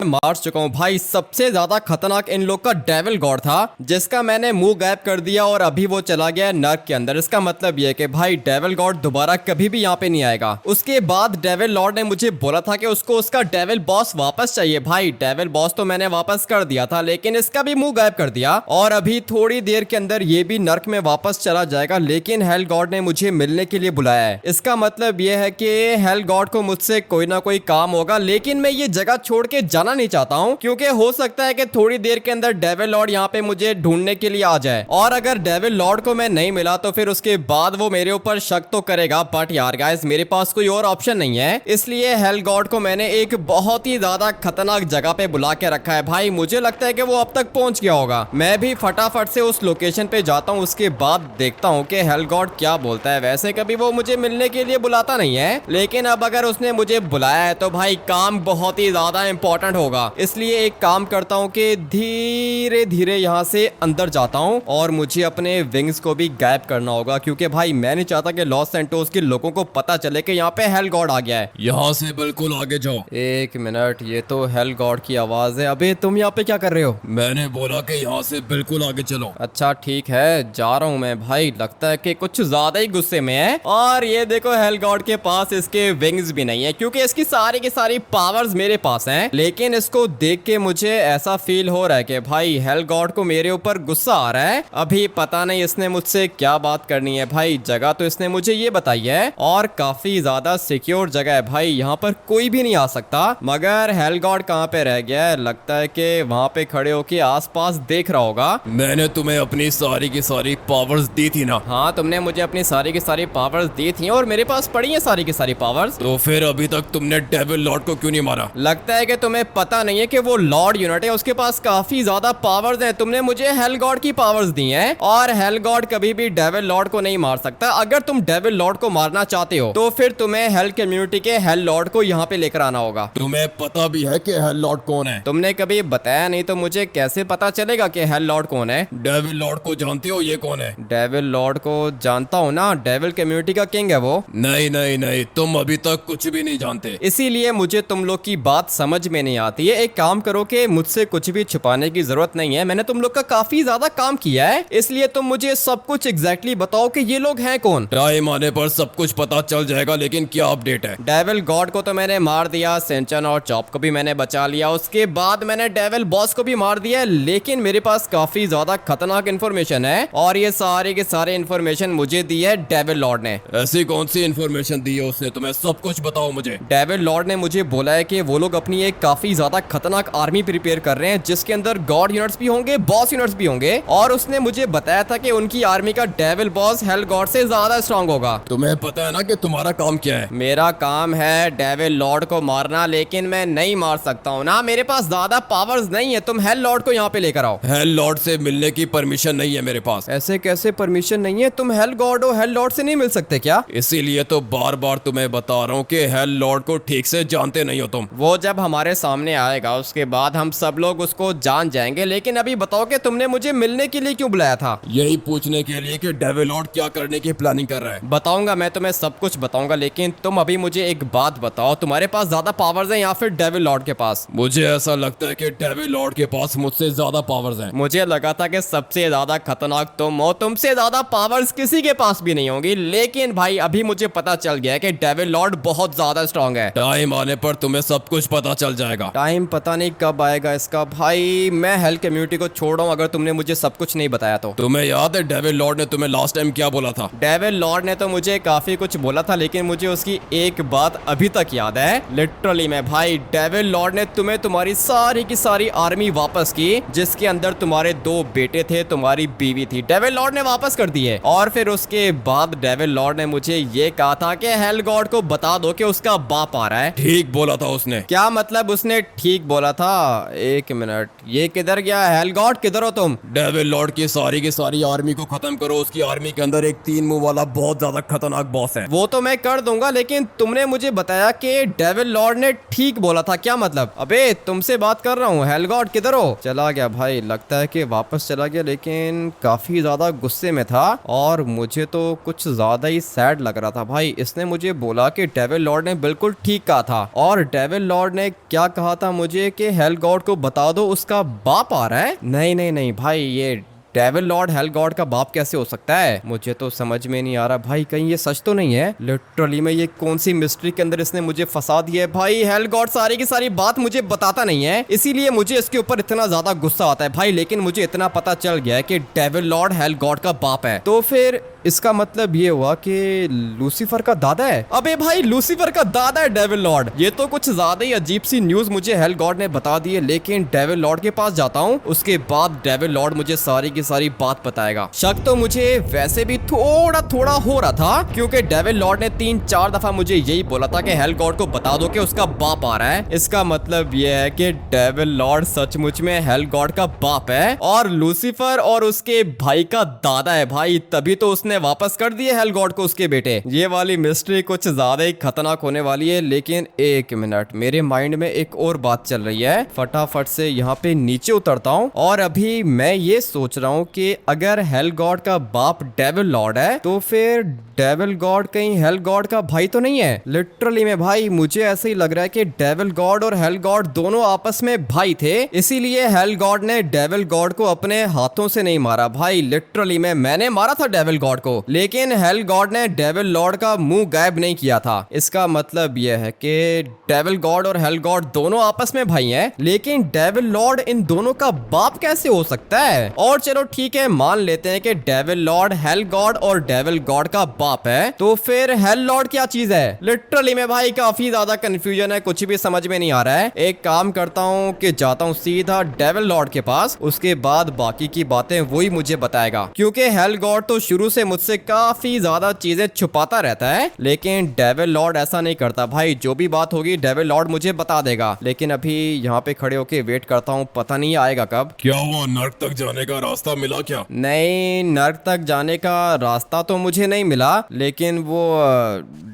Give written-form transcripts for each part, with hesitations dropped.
मार चुका हूँ भाई। सबसे ज्यादा खतरनाक इन लोग का डेविल गॉड था जिसका मैंने मुंह गायब कर दिया और अभी वो चला गया नर्क के अंदर। इसका मतलब ये है कि भाई डेविल गॉड दोबारा कभी भी यहाँ पे नहीं आएगा। उसके बाद डेविल लॉर्ड ने मुझे बोला था कि उसको उसका डेविल बॉस वापस चाहिए। भाई डेविल बॉस तो मैंने वापस कर दिया था लेकिन इसका भी मुंह गायब कर दिया और अभी थोड़ी देर के अंदर ये भी नर्क में वापस चला जाएगा। लेकिन हेल गॉड ने मुझे मिलने के लिए बुलाया है। इसका मतलब ये है कि हेल गॉड को मुझसे कोई ना कोई काम होगा, लेकिन मैं ये जगह छोड़ के जाना नहीं चाहता हूँ क्योंकि हो सकता है कि थोड़ी देर के अंदर डेविल लॉर्ड यहाँ पे मुझे ढूंढने के लिए आ जाए और अगर डेविल लॉर्ड को मैं नहीं मिला तो फिर उसके बाद वो मेरे ऊपर शक तो करेगा। बट यार गाइस, मेरे पास कोई और ऑप्शन नहीं है, इसलिए हेल गॉड को मैंने एक बहुत ही ज्यादा खतरनाक जगह पे बुला के रखा है। भाई मुझे लगता है कि वो अब तक पहुंच गया होगा। मैं भी फटाफट से उस लोकेशन पे जाता हूँ, उसके बाद देखता हूँ कि हेल गॉड क्या बोलता है। वैसे कभी वो मुझे मिलने के लिए बुलाता नहीं है, लेकिन अब अगर उसने मुझे बुलाया है तो भाई काम बहुत ही ज्यादा इंपॉर्टेंट होगा। इसलिए एक काम करता हूँ कि धीरे धीरे यहाँ से अंदर जाता हूँ और मुझे अपने विंग्स को भी गायब करना होगा क्योंकि भाई मैं नहीं चाहता कि लॉस सैंटोस के लोगों को पता चले कि यहाँ पे हेल गॉड आ गया है। यहाँ से बिल्कुल आगे जाओ। एक मिनट, ये तो हेल गॉड की आवाज है। अबे तुम यहाँ पे क्या कर रहे हो? मैंने बोला कि यहाँ से बिल्कुल आगे चलो। अच्छा ठीक है, जा रहा हूँ मैं। भाई लगता है कि कुछ ज्यादा ही गुस्से में है। और ये देखो हेल गॉड के पास इसके विंग्स भी नहीं है क्योंकि इसकी सारी की सारी पावर्स मेरे पास हैं। लेकिन इसको देख के मुझे ऐसा फील हो रहा है कि भाई हेल गॉड को मेरे ऊपर गुस्सा आ रहा है। अभी पता नहीं इसने मुझसे क्या बात करनी है। भाई जगह तो इसने मुझे ये बताई है और काफी ज्यादा सिक्योर जगह है। भाई यहाँ पर कोई भी नहीं आ सकता, मगर हेल गॉड कहाँ पे रह गया है? लगता है कि वहाँ पे खड़े होके आसपास देख रहा होगा। मैंने तुम्हें अपनी सारी की सारी पावर्स दी थी ना। हाँ, तुमने मुझे अपनी सारी की सारी पावर्स दी थी और मेरे पास पड़ी है सारी की सारी पावर्स। तो फिर अभी तक तुमने डेविल लॉर्ड को क्यों नहीं मारा? लगता है कि तुम्हें पता नहीं है कि वो लॉर्ड यूनिट है, उसके पास काफी ज्यादा पावर्स हैं। तुमने मुझे हेल गॉड की पावर्स दी हैं और हेल गॉड कभी भी डेविल लॉर्ड को नहीं मार सकता। अगर तुम डेविल लॉर्ड को मारना चाहते हो तो फिर तुम्हें हेल कम्युनिटी के हेल लॉर्ड को यहाँ पे लेकर आना होगा। तुम्हें पता भी है कि हेल लॉर्ड कौन है? तुमने कभी बताया नहीं तो मुझे कैसे पता चलेगा कि हेल लॉर्ड कौन है? डेविल लॉर्ड को जानते हो? ये कौन है? डेविल लॉर्ड को जानता हूँ ना, डेविल कम्युनिटी का किंग है वो। नहीं नहीं नहीं, तुम अभी तक कुछ भी नहीं जानते, इसीलिए मुझे तुम लोग की बात समझ में नहीं आती है। एक काम करो कि मुझसे कुछ भी छुपाने की जरूरत नहीं है। मैंने तुम लोग का काफी ज्यादा काम किया है, इसलिए तुम मुझे सब कुछ एग्जैक्टली बताओ कि ये लोग हैं कौन। टाइम आने पर सब कुछ पता चल जाएगा। लेकिन क्या अपडेट है? डेविल गॉड को तो मैंने मार दिया, सेंचन और चॉप को भी मैंने बचा लिया, उसके बाद मैंने डेविल बॉस को भी मार दिया। लेकिन मेरे पास काफी ज्यादा खतरनाक इन्फॉर्मेशन है और ये सारे के सारे इन्फॉर्मेशन मुझे दी है डेविल लॉर्ड ने। ऐसी कौन सी इन्फॉर्मेशन दी है उसने तुम्हें? सब कुछ बताओ मुझे। डेविल लॉर्ड ने मुझे बोला है कि वो लोग अपनी एक काफी ज्यादा खतरनाक आर्मी प्रिपेयर कर रहे हैं जिसके अंदर गॉड यूनिट्स भी होंगे, बॉस यूनिट्स भी होंगे। और उसने मुझे बताया था कि उनकी आर्मी का डेविल बॉस हेल गॉड से ज्यादा स्ट्रांग होगा। तुम्हें पता है ना कि तुम्हारा काम क्या है? मेरा काम है डेविल लॉर्ड को मारना, लेकिन मैं नहीं मार सकता हूँ ना, मेरे पास ज्यादा पावर्स नहीं है। तुम हेल लॉर्ड को यहाँ पे लेकर आओ। हेल लॉर्ड से मिलने की परमिशन नहीं है मेरे पास। ऐसे कैसे परमिशन नहीं है? तुम हेल गॉड हो, हेल लॉर्ड से नहीं मिल सकते क्या? इसीलिए तो बार बार तुम्हें बता रहा हूँ कि हेल लॉर्ड को ठीक से जानते नहीं हो तुम। वो जब हमारे सामने आएगा उसके बाद हम सब लोग उसको जान जाएंगे। लेकिन अभी बताओ कि तुमने मुझे मिलने के लिए क्यों बुलाया था? यही पूछने के लिए कि डेविल लॉर्ड क्या करने की प्लानिंग कर रहा है। बताऊंगा, मैं तुम्हें सब कुछ बताऊंगा, लेकिन तुम अभी मुझे एक बात बताओ, तुम्हारे पास ज्यादा पावर्स हैं या फिर डेविल लॉर्ड के पास? मुझे ऐसा लगता है कि डेविल लॉर्ड के पास मुझसे ज्यादा पावर्स हैं। मुझे लगा था कि सबसे ज्यादा खतरनाक तुम हो, तुमसे ज्यादा पावर्स किसी के पास भी नहीं होंगी। लेकिन भाई अभी मुझे पता चल गया है कि डेविल लॉर्ड बहुत ज्यादा स्ट्रांग है। टाइम आने पर तुम्हें सब कुछ पता चल जाएगा। टाइम पता नहीं कब आएगा इसका। भाई मैं हेल कम्युनिटी को छोड़ रहा हूँ अगर तुमने मुझे सब कुछ नहीं बताया तो। तुम्हें याद है डेविल लॉर्ड ने तुम्हें लास्ट टाइम क्या बोला था? डेविल लॉर्ड ने तो मुझे काफी कुछ बोला था, लेकिन मुझे उसकी एक बात अभी तक याद है। लिटरली में भाई, डेविल लॉर्ड ने तुम्हें तुम्हारी सारी की सारी आर्मी वापस की, जिसके अंदर तुम्हारे 2 बेटे थे, तुम्हारी बीवी थी, डेविल लॉर्ड ने वापस कर दी है। और फिर उसके बाद डेविल लॉर्ड ने मुझे ये कहा था कि हेल गॉड को बता दो कि उसका बाप आ रहा है। ठीक बोला था उसने। क्या मतलब उसने ठीक बोला था? एक मिनट, ये किधर गया? हेल गॉड किधर हो तुम? डेविल लॉर्ड की सारी आर्मी को खत्म करो। उसकी आर्मी के अंदर एक 3 मुंह वाला बहुत ज्यादा खतरनाक बॉस है। वो तो मैं कर दूंगा, लेकिन तुमने मुझे बताया कि डेविल लॉर्ड ने ठीक बोला था। क्या मतलब? अबे तुमसे बात कर रहा हूँ। हेल गॉड किधर हो? चला गया भाई, लगता है कि वापस चला गया, लेकिन काफी ज्यादा गुस्से में था और मुझे तो कुछ ज्यादा ही सैड लग रहा था। भाई इसने मुझे बोला कि डेविल लॉर्ड ने बिल्कुल ठीक कहा था, और डेविल लॉर्ड ने क्या कहा कहा था मुझे कि हेल गॉड को बता दो उसका बाप आ रहा है। नहीं नहीं नहीं भाई, ये डेविल लॉर्ड हेल गॉड का बाप कैसे हो सकता है? मुझे तो समझ में नहीं आ रहा भाई, कहीं ये सच तो नहीं है? लिटरली में ये कौन सी मिस्ट्री के अंदर इसने मुझे फंसा दिया है भाई। हेल गॉड सारी की सारी बात मुझे बताता नहीं है, इसीलिए मुझे इसके ऊपर इतना ज्यादा गुस्सा आता है भाई। लेकिन मुझे इतना पता चल गया है कि डेविल लॉर्ड हेल गॉड का बाप है, तो फिर इसका मतलब ये हुआ कि लूसीफर का दादा है। अबे भाई, लूसीफर का दादा है डेविल लॉर्ड? ये तो कुछ ज्यादा ही अजीब सी न्यूज मुझे हेल गॉड ने बता दी है। लेकिन डेविल लॉर्ड के पास जाता हूँ, उसके बाद डेविल लॉर्ड मुझे सारी की सारी बात बताएगा। शक तो मुझे वैसे भी थोड़ा थोड़ा हो रहा था, क्योंकि डेविल लॉर्ड ने 3-4 दफा मुझे यही बोला था कि हेल गॉड को बता दो कि उसका बाप आ रहा है। इसका मतलब ये है कि डेविल लॉर्ड सचमुच में हेल गॉड का बाप है और लूसीफर और उसके भाई का दादा है भाई। तभी तो उसने वापस कर दिए हेल गॉड को उसके बेटे। ये वाली मिस्ट्री कुछ ज्यादा ही खतरनाक होने वाली है। लेकिन एक मिनट, मेरे माइंड में एक और बात चल रही है। फटाफट से यहाँ पे नीचे उतरता हूँ और अभी मैं ये सोच रहा हूँ कि अगर हेल गॉड का बाप डेविल लॉर्ड है तो फिर डेविल गॉड कहीं हेल गॉड का भाई तो नहीं है? लिटरली में भाई मुझे ऐसे ही लग रहा है कि डेविल गॉड और हेल गॉड दोनों आपस में भाई थे, इसीलिए हेल गॉड ने डेविल गॉड को अपने हाथों से नहीं मारा भाई। लिटरली में मैंने मारा था डेविल गॉड को, लेकिन हेल गॉड ने डेविल लॉर्ड का मुंह गायब नहीं किया था। इसका मतलब यह है कि डेविल गॉड और हेल गॉड दोनों आपस में भाई हैं, लेकिन डेविल लॉर्ड इन दोनों का बाप कैसे हो सकता है? और चलो ठीक है, मान लेते हैं कि डेविल लॉर्ड हेल गॉड और डेविल गॉड का बाप है, तो फिर हेल लॉर्ड क्या चीज है? लिटरली में भाई काफी ज्यादा कंफ्यूजन है, कुछ भी समझ में नहीं आ रहा है। एक काम करता हूँ कि जाता हूँ सीधा डेविल लॉर्ड के पास, उसके बाद बाकी की बातें वही मुझे बताएगा, क्योंकि हेल गॉड तो शुरू से मुझसे काफी ज्यादा चीजें छुपाता रहता है, लेकिन डेविल लॉर्ड ऐसा नहीं करता भाई। जो भी बात होगी डेविल लॉर्ड मुझे बता देगा। लेकिन अभी यहाँ पे खड़े होके वेट करता हूँ, पता नहीं आएगा कब। क्या वो नर्क तक जाने का रास्ता मिला क्या? नहीं, नर्क तक जाने का रास्ता तो मुझे नहीं मिला, लेकिन वो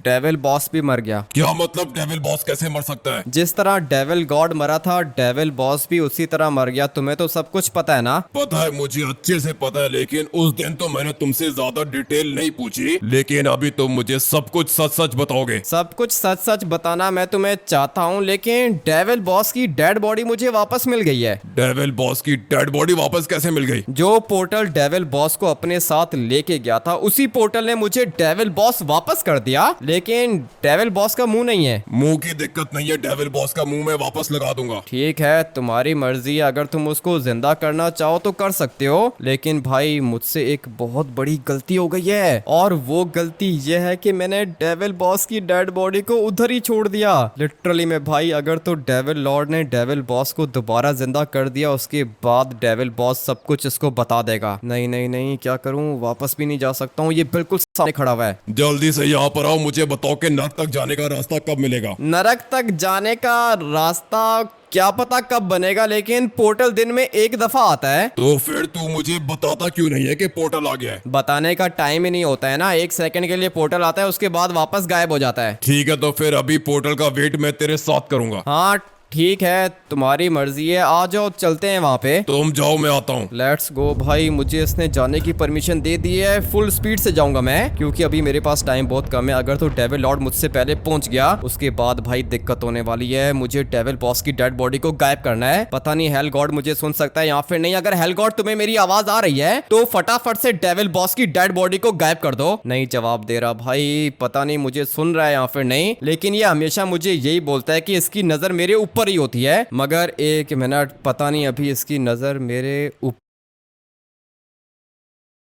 डेविल बॉस भी मर गया। क्या मतलब डेविल बॉस कैसे मर सकता है? जिस तरह डेविल गॉड मरा था, डेविल बॉस भी उसी तरह मर गया। तुम्हें तो सब कुछ पता है ना? पता है, मुझे अच्छे से पता है, लेकिन उस दिन तो मैंने तुमसे ज्यादा डिटेल नहीं पूछी, लेकिन अभी तुम मुझे सब कुछ सच सच बताओगे। सब कुछ सच सच बताना मैं तुम्हें चाहता हूँ, लेकिन डेविल बॉस की डेड बॉडी मुझे वापस मिल गई है। डेविल बॉस की डेड बॉडी वापस कैसे मिल गई? जो पोर्टल डेविल बॉस को अपने साथ लेके गया था, उसी पोर्टल ने मुझे डेविल बॉस वापस कर दिया, लेकिन डेविल बॉस का मुंह नहीं है। मुंह की दिक्कत नहीं है, डेविल बॉस का मुंह मैं वापस लगा दूंगा। ठीक है, तुम्हारी मर्जी है, अगर तुम उसको जिंदा करना चाहो तो कर सकते हो। लेकिन भाई मुझसे एक बहुत बड़ी गलती हो गई है, और वो गलती ये है कि मैंने डेविल बॉस की डेड बॉडी को उधर ही छोड़ दिया। लिटरली में भाई, अगर तो डेविल लॉर्ड ने डेविल बॉस को दोबारा जिंदा कर दिया, उसके बाद डेविल बॉस सब कुछ इसको बता देगा। नहीं नहीं नहीं, क्या करूं? वापस भी नहीं जा सकता हूँ, ये बिल्कुल सामने खड़ा हुआ है। जल्दी से यहाँ पर आओ, मुझे बताओ कि नर्क तक जाने का रास्ता कब मिलेगा? नरक तक जाने का रास्ता क्या पता कब बनेगा, लेकिन पोर्टल दिन में एक दफा आता है। तो फिर तू मुझे बताता क्यों नहीं है कि पोर्टल आ गया है? बताने का टाइम ही नहीं होता है ना, 1 सेकंड के लिए पोर्टल आता है, उसके बाद वापस गायब हो जाता है। ठीक है, तो फिर अभी पोर्टल का वेट मैं तेरे साथ करूंगा। हाँ ठीक है, तुम्हारी मर्जी है, आ जाओ, चलते हैं वहाँ पे। तुम जाओ, मैं आता हूँ। लेट्स गो भाई, मुझे इसने जाने की परमिशन दे दी है। फुल स्पीड से जाऊंगा मैं, क्योंकि अभी मेरे पास टाइम बहुत कम है। अगर तो डेविल लॉर्ड मुझसे पहले पहुंच गया, उसके बाद भाई दिक्कत होने वाली है। मुझे डेविल बॉस की डेड बॉडी को गायब करना है। पता नहीं हेल गॉड मुझे सुन सकता है या फिर नहीं। अगर हेल गॉड तुम्हें मेरी आवाज आ रही है तो फटाफट से डेविल बॉस की डेड बॉडी को गायब कर दो। नहीं जवाब दे रहा भाई, पता नहीं मुझे सुन रहा है या फिर नहीं, लेकिन ये हमेशा मुझे यही बोलता है कि इसकी नजर मेरे ऊपर ही होती है। मगर एक मिनट, पता नहीं अभी इसकी नजर मेरे ऊपर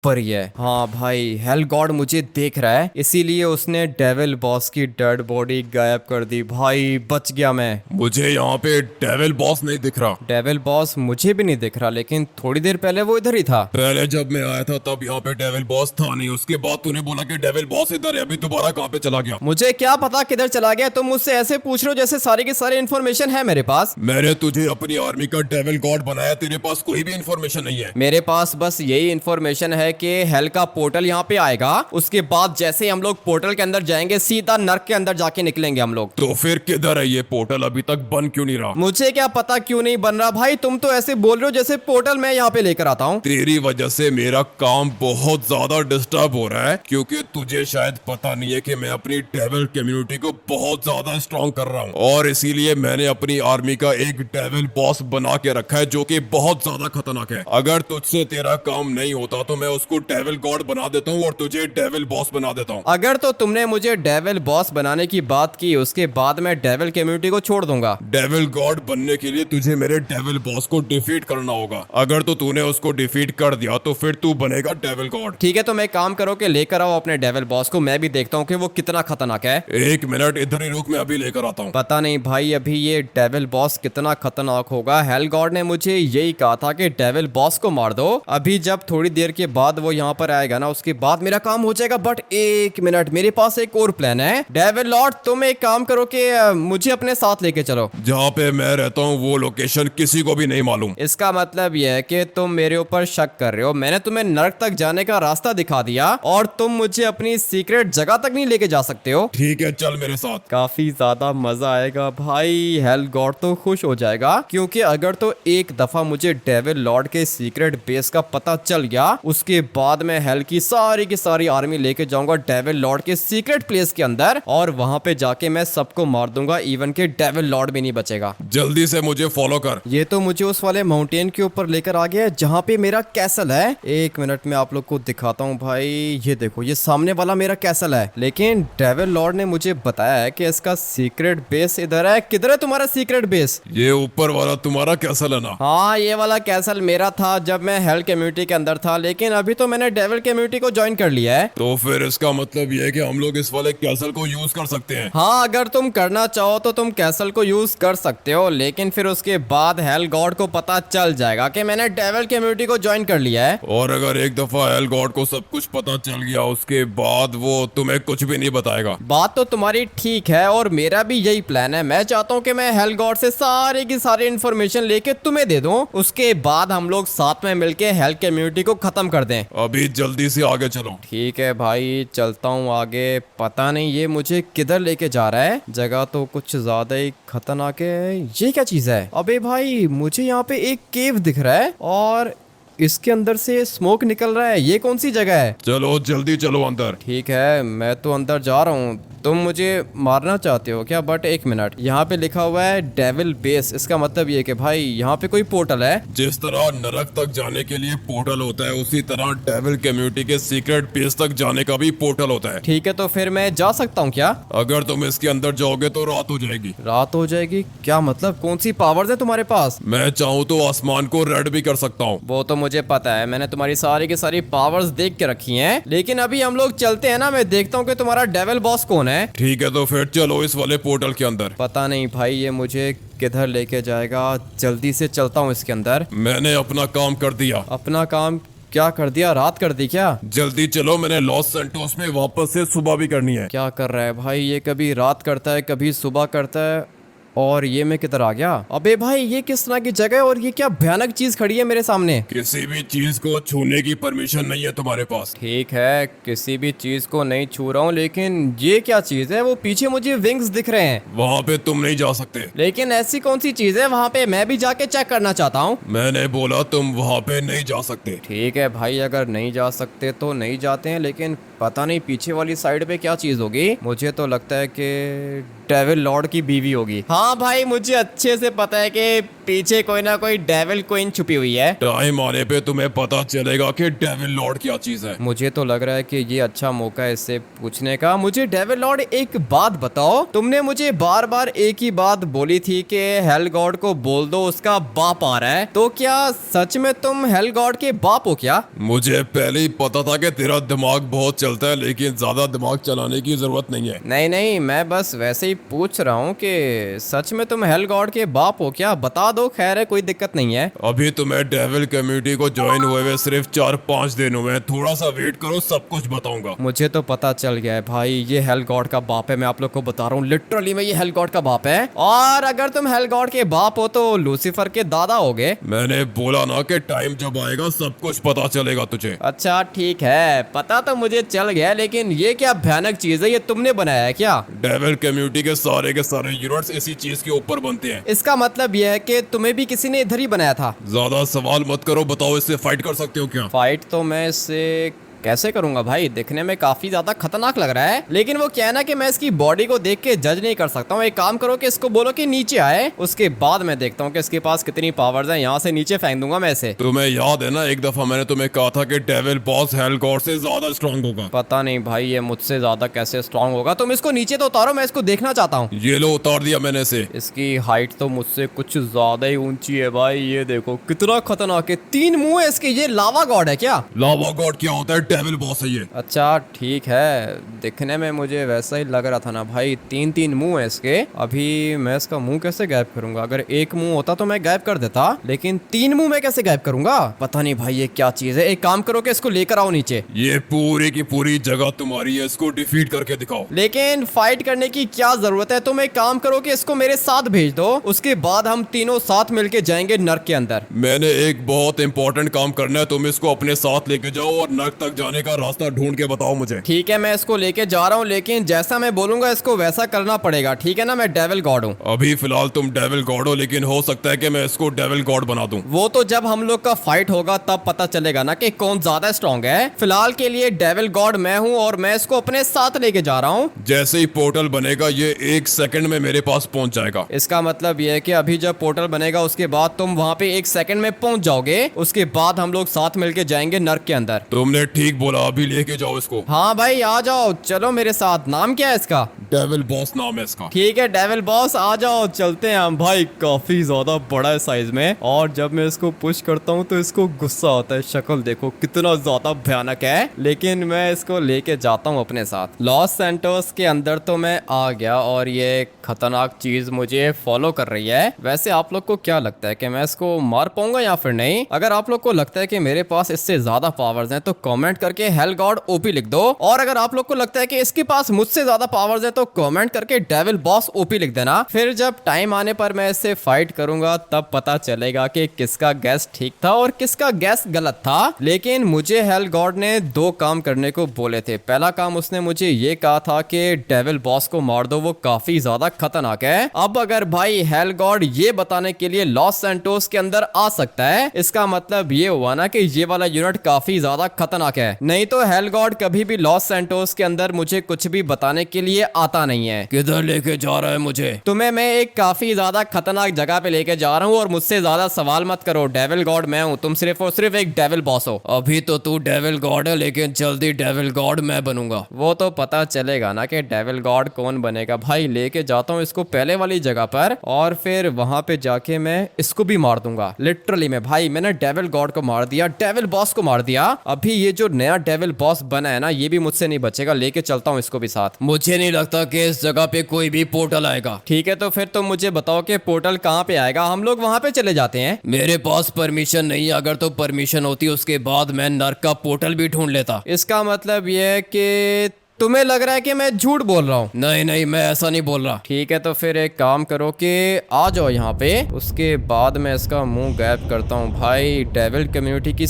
ही है। हाँ भाई, हेल गॉड मुझे देख रहा है, इसीलिए उसने डेविल बॉस की डेड बॉडी गायब कर दी। भाई बच गया मैं। मुझे यहाँ पे डेविल बॉस नहीं दिख रहा। डेविल बॉस मुझे भी नहीं दिख रहा, लेकिन थोड़ी देर पहले वो इधर ही था। पहले जब मैं आया था तब यहाँ पे डेविल बॉस था नहीं, उसके बाद तूने बोला कि डेविल बॉस इधर है, अभी दोबारा कहाँ पे चला गया? मुझे क्या पता किधर चला गया, तुम मुझसे ऐसे पूछ रहे हो जैसे सारी की सारी इन्फॉर्मेशन है मेरे पास। मैंने तुझे अपनी आर्मी का डेविल गॉड बनाया, तेरे पास कोई भी इन्फॉर्मेशन नहीं है। मेरे पास बस यही इन्फॉर्मेशन है है कि हेल का पोर्टल यहाँ पे आएगा, उसके बाद जैसे ही हम लोग पोर्टल के अंदर जाएंगे सीधा नर्क के अंदर जाके निकलेंगे हम लोग। तो फिर किधर है ये पोर्टल? अभी तक बन क्यों नहीं रहा? मुझे क्या पता क्यों नहीं बन रहा भाई, तुम तो ऐसे बोल रहे हो जैसे पोर्टल मैं यहाँ पे लेकर आता हूँ। तेरी वजह से मेरा काम बहुत ज्यादा डिस्टर्ब हो रहा है, क्योंकि तुझे शायद पता नहीं है कि मैं अपनी डेविल कम्युनिटी को बहुत ज्यादा स्ट्रॉन्ग कर रहा हूँ, और इसीलिए मैंने अपनी आर्मी का एक डेविल बॉस बना के रखा है जो कि बहुत ज्यादा खतरनाक है। अगर तुझसे तेरा काम नहीं होता तो मैं उसको डेविल गॉड बना देता हूँ और तुझे डेविल बॉस बना देता हूँ। अगर तो तुमने मुझे डेविल बॉस बनाने की बात की उसके बाद मैं डेविल कम्युनिटी को छोड़ दूंगा। डेविल गॉड बनने के लिए तुझे मेरे डेविल बॉस को डिफीट करना होगा। अगर तो तूने उसको डिफीट कर दिया तो फिर तू बनेगा डेविल गॉड। ठीक है, तो मैं काम करो कि लेकर आओ अपने डेविल बॉस को, मैं भी देखता हूँ कि वो कितना खतरनाक है। एक मिनट इधर ही रुक, मैं अभी लेकर आता हूँ। पता नहीं भाई अभी ये डेविल बॉस कितना खतरनाक होगा। हेल गॉड ने मुझे यही कहा था कि डेविल बॉस को मार दो। अभी जब थोड़ी देर के बाद वो यहाँ पर आएगा ना उसके बाद मेरा काम हो जाएगा। बट एक मिनट, मेरे पास एक और प्लान है। डेविल लॉर्ड तुम एक काम करो कि मुझे अपने साथ लेके चलो। जहाँ पे मैं रहता हूँ वो लोकेशन किसी को भी नहीं मालूम। इसका मतलब यह है कि तुम मेरे ऊपर शक कर रहे हो। मैंने तुम्हें नर्क तक जाने का रास्ता दिखा दिया और तुम मुझे अपनी सीक्रेट जगह तक नहीं लेके जा सकते हो। ठीक है चल मेरे साथ। काफी ज्यादा मजा आएगा भाई। हेल गॉड तो खुश हो जाएगा, क्योंकि अगर तो एक दफा मुझे डेविल लॉर्ड के सीक्रेट बेस का पता चल गया उसके बाद मैं हेल की सारी आर्मी लेके जाऊंगा डेविल लॉर्ड के सीक्रेट प्लेस के अंदर और वहां पे जाके मैं सबको मार दूंगा, इवन के डेविल लॉर्ड भी नहीं बचेगा। जल्दी से मुझे फॉलो कर। ये तो मुझे उस वाले माउंटेन के ऊपर लेकर आ गया है जहाँ पे मेरा कैसल है। एक मिनट में आप लोग को दिखाता हूँ भाई। ये देखो, ये सामने वाला मेरा कैसल है, लेकिन डेविल लॉर्ड ने मुझे बताया है कि इसका सीक्रेट बेस इधर है। किधर है तुम्हारा सीक्रेट बेस? ये ऊपर वाला तुम्हारा कैसल है ना? हाँ, ये वाला कैसल मेरा था जब मैं हेल कम्युनिटी के अंदर था, लेकिन अभी तो मैंने डेविल कम्युनिटी को ज्वाइन कर लिया है। तो फिर इसका मतलब ये है कि हम लोग इस वाले कैसल को यूज कर सकते हैं। हाँ, अगर तुम करना चाहो तो तुम कैसल को यूज कर सकते हो, लेकिन फिर उसके बाद हेल गॉड को पता चल जाएगा कि मैंने डेविल कम्युनिटी को ज्वाइन कर लिया है। और अगर एक दफा हेल गॉड को सब कुछ पता चल गया उसके बाद वो तुम्हें कुछ भी नहीं बताएगा। बात तो तुम्हारी ठीक है और मेरा भी यही प्लान है। मैं चाहता हूँ कि मैं हेल गॉड से सारी की सारी इन्फॉर्मेशन लेके तुम्हें दे दूं, उसके बाद हम लोग साथ में मिलके हेल कम्युनिटी को खत्म कर दें। अभी जल्दी से आगे चलो। ठीक है भाई, चलता हूँ आगे। पता नहीं ये मुझे किधर लेके जा रहा है। जगह तो कुछ ज्यादा ही खतरनाक है। ये क्या चीज है? अबे भाई मुझे यहाँ पे एक केव दिख रहा है और इसके अंदर से स्मोक निकल रहा है। ये कौन सी जगह है? चलो जल्दी चलो अंदर। ठीक है, मैं तो अंदर जा रहा हूँ। तुम मुझे मारना चाहते हो क्या? बट एक मिनट, यहाँ पे लिखा हुआ है डेविल बेस। इसका मतलब ये कि भाई यहाँ पे कोई पोर्टल है। जिस तरह नरक तक जाने के लिए पोर्टल होता है उसी तरह डेविल कम्युनिटी के सीक्रेट बेस तक जाने का भी पोर्टल होता है। ठीक है, तो फिर मैं जा सकता हूँ क्या? अगर तुम इसके अंदर जाओगे तो रात हो जाएगी। रात हो जाएगी? क्या मतलब? कौन सी पावर्स है तुम्हारे पास? मैं चाहूँ तो आसमान को रेड भी कर सकता हूँ। वो तो मुझे पता है, मैंने तुम्हारी सारी की सारी पावर्स देख के रखी हैं। लेकिन अभी हम लोग चलते हैं ना, मैं देखता हूँ कि तुम्हारा डेविल बॉस कौन है। ठीक है, तो फिर चलो इस वाले पोर्टल के अंदर। पता नहीं भाई ये मुझे किधर लेके जाएगा। जल्दी से चलता हूँ इसके अंदर। मैंने अपना काम कर दिया। अपना काम क्या कर दिया? रात कर दी क्या? जल्दी चलो, मैंने लॉस सेंटोस में वापस से सुबह भी करनी है। क्या कर रहा है भाई ये? कभी रात करता है कभी सुबह करता है। और ये मैं किधर आ गया? अबे भाई ये किस तरह की जगह है और ये क्या भयानक चीज खड़ी है मेरे सामने? किसी भी चीज को छूने की परमिशन नहीं है तुम्हारे पास। ठीक है, किसी भी चीज को नहीं छू रहा हूँ, लेकिन ये क्या चीज है? वो पीछे मुझे विंग्स दिख रहे हैं। वहाँ पे तुम नहीं जा सकते। लेकिन ऐसी कौन सी चीज है वहाँ पे? मैं भी जाके चेक करना चाहता हूँ। मैंने बोला तुम वहाँ पे नहीं जा सकते। ठीक है भाई, अगर नहीं जा सकते तो नहीं जाते हैं, लेकिन पता नहीं पीछे वाली साइड पे क्या चीज होगी। मुझे तो लगता है कि डेविल लॉर्ड की बीवी होगी। हाँ भाई, मुझे अच्छे से पता है कि पीछे कोई ना कोई डेविल क्वीन छुपी हुई है। टाइम आने पे तुम्हें पता चलेगा कि डेविल लॉर्ड क्या चीज है। मुझे तो लग रहा है कि ये अच्छा मौका है इससे पूछने का। मुझे डेविल लॉर्ड एक बात बताओ, तुमने मुझे बार बार एक ही बात बोली थी कि हेल गॉड को बोल दो उसका बाप आ रहा है, तो क्या सच में तुम हेल गॉड के बाप हो क्या? मुझे पहले ही पता था कि तेरा दिमाग बहुत चलता है, लेकिन ज्यादा दिमाग चलाने की जरूरत नहीं है। नहीं नहीं, मैं बस वैसे ही पूछ रहा हूँ कि सच में तुम हेल गॉड के बाप हो क्या? बता दो, खैर है, कोई दिक्कत नहीं है। अभी तुम्हें डेविल कम्युनिटी को ज्वाइन हुए सिर्फ 4-5 दिन हुए हैं, थोड़ा सा वेट करो, सब कुछ बताऊंगा। मुझे तो पता चल गया है भाई, ये हेल गॉड का बाप है। मैं आप लोग को बता रहा हूँ, लिटरली में ये हेल गॉड का बाप है। और अगर तुम हेल गॉड के बाप हो तो लूसीफर के दादा होगे। मैंने बोला ना कि टाइम जब आएगा सब कुछ पता चलेगा तुझे। अच्छा ठीक है, पता तो मुझे चल गया, लेकिन ये क्या भयानक चीज है? ये तुमने बनाया है क्या? डेविल कम्युनिटी के सारे यूनिट्स इसी चीज के ऊपर बनते हैं। इसका मतलब यह है कि तुम्हें भी किसी ने इधर ही बनाया था? ज्यादा सवाल मत करो, बताओ इससे फाइट कर सकते हो क्या? फाइट तो मैं इससे कैसे करूंगा भाई? दिखने में काफी ज्यादा खतरनाक लग रहा है, लेकिन वो क्या है ना कि मैं इसकी बॉडी को देख के जज नहीं कर सकता हूँ। एक काम करो कि इसको बोलो कि नीचे आए, उसके बाद मैं देखता हूँ कि इसके पास कितनी पावर्स हैं। यहाँ से नीचे फेंक दूंगा मैं इसे। तुम्हें याद है ना, एक दफा मैंने तुम्हें कहा था कि डेविल बॉस हेल गॉड से ज्यादा स्ट्रांग होगा। पता नहीं भाई ये मुझसे ज्यादा कैसे स्ट्रांग होगा। तुम इसको नीचे तो उतारो, मैं इसको देखना चाहता हूँ। ये लो, उतार दिया मैंने इसे। इसकी हाइट तो मुझसे कुछ ज्यादा ही ऊंची है भाई। ये देखो कितना खतरनाक है, 3 मुंह है इसके। ये लावा गॉड है क्या? लावा गॉड क्या होता है? डेविल बॉस है ये। अच्छा ठीक है, दिखने में मुझे वैसा ही लग रहा था ना भाई। 3 मुंह है इसके। अभी मैं इसका मुंह कैसे गायब करूंगा? अगर एक मुंह होता तो मैं गायब कर देता, लेकिन 3 मुंह मैं कैसे गायब करूंगा? पता नहीं भाई ये क्या चीज है। एक काम करो कि इसको लेकर आओ नीचे। ये पूरी की पूरी जगह तुम्हारी है, इसको डिफीट करके दिखाओ। लेकिन फाइट करने की क्या जरूरत है? तुम एक काम करो कि इसको मेरे साथ भेज दो, उसके बाद हम तीनों साथ मिलके जाएंगे नर्क के अंदर। मैंने एक बहुत इंपॉर्टेंट काम करना है, तुम इसको अपने साथ लेके जाओ और नर्क तक जाने का रास्ता ढूंढ के बताओ मुझे। ठीक है, मैं इसको लेके जा रहा हूँ, लेकिन जैसा मैं बोलूंगा इसको वैसा करना पड़ेगा, ठीक है ना? मैं डेविल गॉड हूँ। अभी फिलहाल तुम डेविल गॉड हो, लेकिन हो सकता है कि मैं इसको डेविल गॉड बना दूं। वो तो जब हम लोग का फाइट होगा तब पता चलेगा ना कि कौन ज्यादा स्ट्रांग है। फिलहाल के लिए डेविल गॉड मैं हूँ और मैं इसको अपने साथ लेके जा रहा हूँ। जैसे ही पोर्टल बनेगा ये 1 सेकंड में मेरे पास पहुंच जाएगा। इसका मतलब ये है कि अभी जब पोर्टल बनेगा उसके बाद तुम वहाँ पे 1 सेकंड में पहुंच जाओगे। उसके बाद हम लोग साथ मिलके जाएंगे नर्क के अंदर। तुमने ठीक बोला, अभी लेके जाओ इसको। हाँ भाई आ जाओ, चलो मेरे साथ। नाम क्या है इसका? डेविल बॉस नाम है इसका। ठीक है डेविल बॉस, आ जाओ, चलते हैं हम। भाई काफी ज्यादा बड़ा है साइज में, और जब मैं इसको पुश करता हूँ तो इसको गुस्सा आता है। शक्ल देखो कितना ज्यादा भयानक है, लेकिन मैं इसको लेके जाता हूँ अपने साथ। लॉस सैंटोस के अंदर तो मैं आ गया और ये खतरनाक चीज मुझे फॉलो कर रही है। वैसे आप लोग को क्या लगता है कि मैं इसको मार पाऊंगा या फिर नहीं? अगर आप लोग को लगता है कि मेरे पास इससे ज्यादा पावर्स हैं तो कमेंट करके हेल गॉड ओपी लिख दो, और अगर आप लोग को लगता है कि इसके पास मुझसे ज्यादा पावर्स है तो कमेंट करके डेविल बॉस ओपी लिख देना। फिर जब टाइम आने पर मैं इससे फाइट करूंगा तब पता चलेगा कि किसका गैस ठीक था और किसका गैस गलत था। लेकिन मुझे हेल गॉड ने 2 काम करने को बोले थे। पहला काम उसने मुझे ये कहा था कि डेविल बॉस को मार दो, वो काफी ज्यादा खतरनाक है। अब अगर भाई हेल गॉड ये बताने के लिए लॉस सैंटोस के अंदर आ सकता है, इसका मतलब ये हुआ ना कि ये वाला यूनिट काफी ज्यादा खतरनाक है। नहीं तो हेल गॉड कभी भी लॉस सैंटोस के अंदर मुझे कुछ भी बताने के लिए आता नहीं है। किधर लेके जा रहा है मुझे? तुम्हें मैं एक काफी ज्यादा खतरनाक जगह पे लेके जा रहा हूँ, और मुझसे ज्यादा सवाल मत करो। डेविल गॉड मैं हूँ, तुम सिर्फ और सिर्फ एक डेविल बॉस हो। अभी तो तू डेविल गॉड है, लेकिन जल्दी डेविल गॉड मैं बनूंगा। वो तो पता चलेगा ना कि डेविल गॉड कौन बनेगा। भाई लेके जाता हूँ इसको पहले वाली जगह पर, और फिर वहां पे जाके मैं इसको भी मार दूंगा। लिटरली में भाई मैंने डेविल गॉड को मार दिया, डेविल बॉस को मार दिया। अभी ये जो नया डेविल बॉस बना है ना, ये भी मुझसे नहीं बचेगा। लेके चलता हूँ इसको भी साथ। मुझे नहीं लगता कि इस जगह पे कोई भी पोर्टल आएगा। ठीक है, तो फिर तुम मुझे बताओ कि पोर्टल कहाँ पे आएगा, हम लोग वहां पे चले जाते हैं। मेरे पास परमिशन नहीं है, अगर तो परमिशन होती उसके बाद मैं नर्क का पोर्टल भी ढूंढ लेता। इसका मतलब ये है कि तुम्हें लग रहा है कि मैं झूठ बोल रहा हूँ? नहीं नहीं, मैं ऐसा नहीं बोल रहा। ठीक है, तो फिर एक काम करो कि आ जाओ यहाँ पे, उसके बाद मैं इसका मुंह गायब करता हूँ। भाई डेविल कम्युनिटी की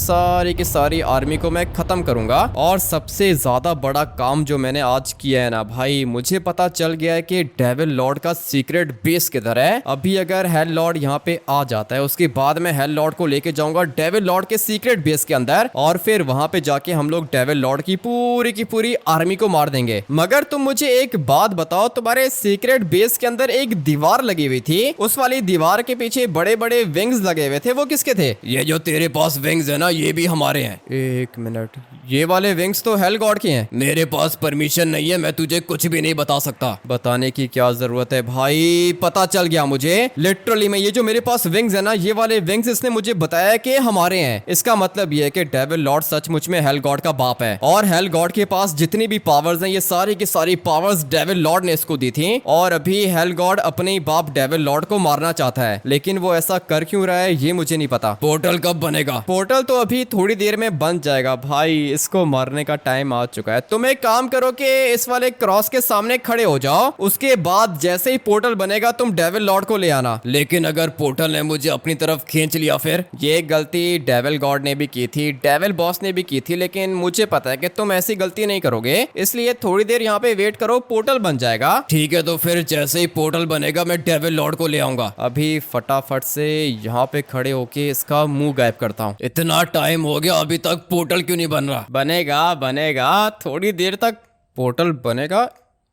सारी आर्मी को मैं खत्म करूंगा। और सबसे ज्यादा बड़ा काम जो मैंने आज किया है ना भाई, मुझे पता चल गया है कि डेविल लॉर्ड का सीक्रेट बेस किधर है। अभी अगर हेल लॉर्ड यहाँ पे आ जाता है, उसके बाद मैं हेल लॉर्ड को लेके जाऊंगा डेविल लॉर्ड के सीक्रेट बेस के अंदर, और फिर वहां पे जाके हम लोग डेविल लॉर्ड की पूरी आर्मी को मार देंगे। मगर तुम मुझे एक बात बताओ, तुम्हारे सीक्रेट बेस के अंदर एक दीवार लगी हुई थी, उस वाली दीवार के पीछे बड़े बड़े विंग्स लगे हुए थे, वो किसके थे? ये जो तेरे पास विंग्स है ना, ये भी हमारे हैं। 1 मिनट, ये वाले विंग्स तो हेल गॉड के हैं। मेरे पास परमिशन नहीं है, मैं तुझे कुछ भी नहीं बता सकता। बताने की क्या जरूरत है भाई, पता चल गया मुझे। लिटरली में ये जो मेरे पास विंग्स है ना, ये वाले विंग्स इसने मुझे बताया कि हमारे हैं। इसका मतलब ये है कि डेविल लॉर्ड सचमुच में हेल गॉड का बाप है, और हेल गॉड के पास जितनी भी पावर्स हैं ये सारी की सारी पावर्स डेविल लॉर्ड ने इसको दी थी। और अभी हेल गॉड अपने ही बाप डेविल लॉर्ड को मारना चाहता है, लेकिन वो ऐसा कर क्यों रहा है ये मुझे नहीं पता। पोर्टल कब बनेगा? पोर्टल तो अभी थोड़ी देर में बन जाएगा भाई, इसको मारने का टाइम आ चुका है। तुम एक काम करो कि इस वाले क्रॉस के सामने खड़े हो जाओ, उसके बाद जैसे ही पोर्टल बनेगा तुम डेविल लॉर्ड को ले आना। लेकिन अगर पोर्टल ने मुझे अपनी तरफ खींच लिया फिर? ये गलती डेविल गॉड ने भी की थी, डेविल बॉस ने भी की थी, लेकिन मुझे पता है कि तुम ऐसी गलती नहीं करोगे, इसलिए थोड़ी देर यहाँ पे वेट करो, पोर्टल बन जाएगा। ठीक है, तो फिर जैसे ही पोर्टल बनेगा मैं डेविल लॉर्ड को ले आऊंगा। अभी फटाफट से यहाँ पे खड़े होके इसका मुंह गायब करता हूँ। इतना टाइम हो गया, अभी तक पोर्टल क्यों नहीं बन रहा? बनेगा बनेगा, थोड़ी देर तक पोर्टल बनेगा।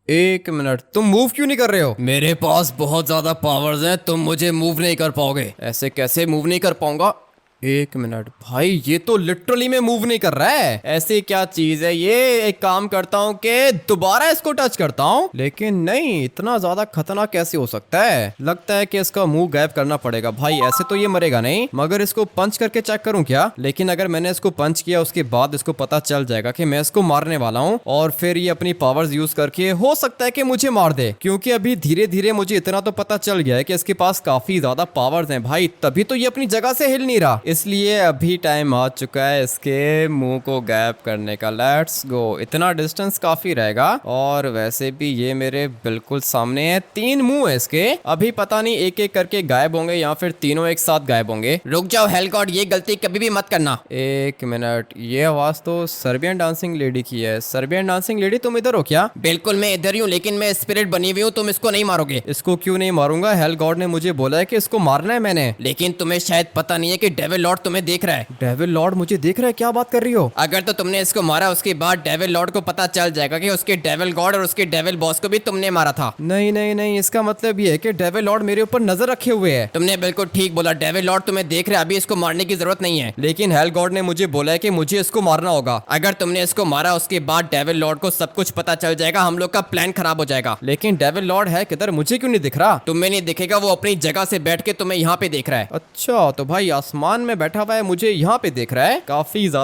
एक मिनट, तुम मूव क्यों नहीं कर रहे हो? मेरे पास बहुत ज्यादा पावर्स हैं, तुम मुझे मूव नहीं कर पाओगे। ऐसे कैसे मूव नहीं कर पाऊंगा? एक मिनट भाई, ये तो लिटरली में मूव नहीं कर रहा है। ऐसी क्या चीज है ये? एक काम करता हूँ कि दोबारा इसको टच करता हूँ, लेकिन नहीं, इतना ज्यादा खतरनाक कैसे हो सकता है? लगता है कि इसका मुंह गायब करना पड़ेगा भाई, ऐसे तो ये मरेगा नहीं। मगर इसको पंच करके चेक करूँ क्या? लेकिन अगर मैंने इसको पंच किया उसके बाद इसको पता चल जाएगा कि मैं इसको मारने वाला हूँ, और फिर ये अपनी पावर्स यूज करके हो सकता है कि मुझे मार दे, क्योंकि अभी धीरे धीरे मुझे इतना तो पता चल गया है कि इसके पास काफी ज्यादा पावर्स हैं भाई, तभी तो ये अपनी जगह से हिल नहीं रहा। इसलिए अभी टाइम आ चुका है इसके मुंह को गायब करने का। Let's go. इतना डिस्टेंस काफी रहेगा, और वैसे भी ये मेरे बिल्कुल सामने है। 3 मुंह है इसके, अभी पता नहीं एक एक करके गायब होंगे या फिर तीनों एक साथ गायब होंगे। रुक जाओ हेल गॉड, ये गलती कभी भी मत करना। एक मिनट, ये आवाज तो सर्बियन डांसिंग लेडी की है। सर्बियन डांसिंग लेडी, तुम इधर हो क्या? बिल्कुल मैं इधर ही हूँ, लेकिन मैं स्पिरिट बनी हुई हूँ, तुम इसको नहीं मारोगे। इसको क्यों नहीं मारूंगा? हेल गॉड ने मुझे बोला है कि इसको मारना है मैंने। लेकिन तुम्हें शायद पता नहीं है कि डेविल लॉर्ड तुम्हें देख रहा है। डेविल लॉर्ड मुझे देख रहा है? क्या बात कर रही हो? अगर तो तुमने इसको मारा, उसके बाद डेविल लॉर्ड को पता चल जाएगा कि उसके डेविल गॉड और उसके डेविल बॉस को भी तुमने मारा था। नहीं नहीं नहीं, इसका मतलब ये है कि डेविल लॉर्ड मेरे ऊपर नजर रखे हुए है। तुमने बिल्कुल ठीक बोला, डेविल लॉर्ड तुम्हें देख रहा है, अभी इसको मारने की जरूरत नहीं है। लेकिन हेल गॉड ने मुझे बोला है कि मुझे इसको मारना होगा। अगर तुमने इसको मारा, उसके बाद डेविल लॉर्ड को सब कुछ पता चल जाएगा, हम लोग का प्लान खराब हो जाएगा। लेकिन डेविल लॉर्ड है किधर? मुझे क्यों नहीं दिख रहा? तुम्हें नहीं दिखेगा, वो अपनी जगह से बैठ के तुम्हें यहाँ पे देख रहा है। अच्छा, तो भाई आसमान में बैठा हुआ है, मुझे यहाँ पे देख रहा है। काफी ज्यादा